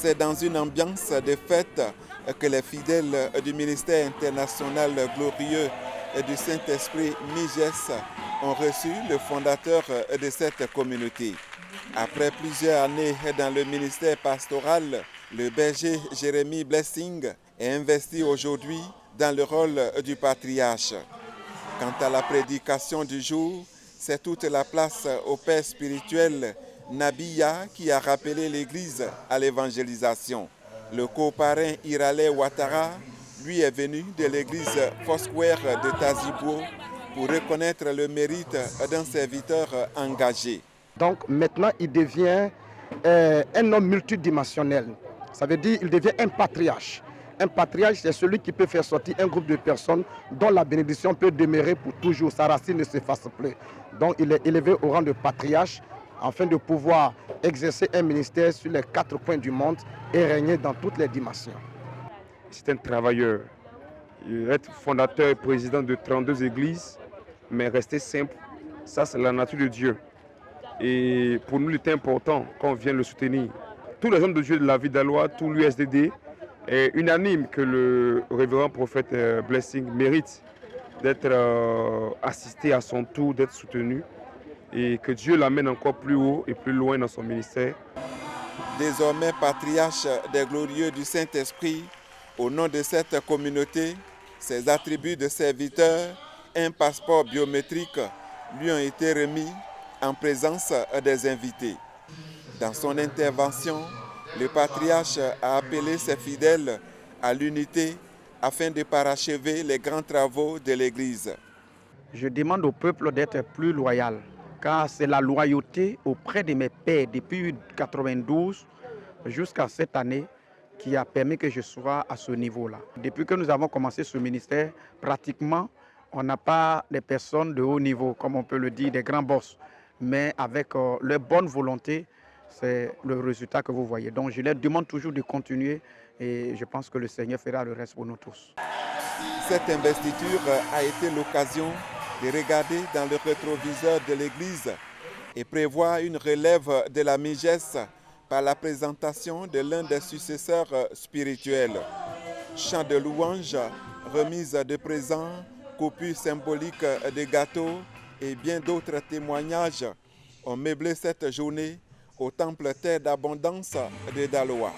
C'est dans une ambiance de fête que les fidèles du ministère international glorieux et du Saint-Esprit MIGES ont reçu le fondateur de cette communauté. Après plusieurs années dans le ministère pastoral, le berger Jérémie Blessing est investi aujourd'hui dans le rôle du patriarche. Quant à la prédication du jour, c'est toute la place au père spirituel Nabiya qui a rappelé l'Église à l'évangélisation. Le coparrain Irale Ouattara, lui, est venu de l'église Foursquare de Tazibou pour reconnaître le mérite d'un serviteur engagé. Donc maintenant, il devient un homme multidimensionnel. Ça veut dire qu'il devient un patriarche. Un patriarche, c'est celui qui peut faire sortir un groupe de personnes dont la bénédiction peut demeurer pour toujours. Sa racine ne s'efface plus. Donc il est élevé au rang de patriarche afin de pouvoir exercer un ministère sur les 4 coins du monde et régner dans toutes les dimensions. C'est un travailleur. Il est fondateur et président de 32 églises, mais rester simple, ça c'est la nature de Dieu. Et pour nous, il est important qu'on vienne le soutenir. Tous les hommes de Dieu de la vie d'Aloha, tout l'USDD, est unanime que le révérend prophète Blessing mérite d'être assisté à son tour, d'être soutenu, et que Dieu l'amène encore plus haut et plus loin dans son ministère. Désormais patriarche des glorieux du Saint-Esprit, au nom de cette communauté, ses attributs de serviteur, un passeport biométrique lui ont été remis en présence des invités. Dans son intervention, le patriarche a appelé ses fidèles à l'unité afin de parachever les grands travaux de l'Église. Je demande au peuple d'être plus loyal, car c'est la loyauté auprès de mes pères depuis 1992 jusqu'à cette année qui a permis que je sois à ce niveau-là. Depuis que nous avons commencé ce ministère, pratiquement, on n'a pas des personnes de haut niveau, comme on peut le dire, des grands boss. Mais avec leur bonne volonté, c'est le résultat que vous voyez. Donc je leur demande toujours de continuer et je pense que le Seigneur fera le reste pour nous tous. Cette investiture a été l'occasion de regarder dans le rétroviseur de l'Église et prévoir une relève de la MIGES par la présentation de l'un des successeurs spirituels. Chants de louanges, remise de présents, coupures symboliques de gâteaux et bien d'autres témoignages ont meublé cette journée au temple Terre d'Abondance de Daloa.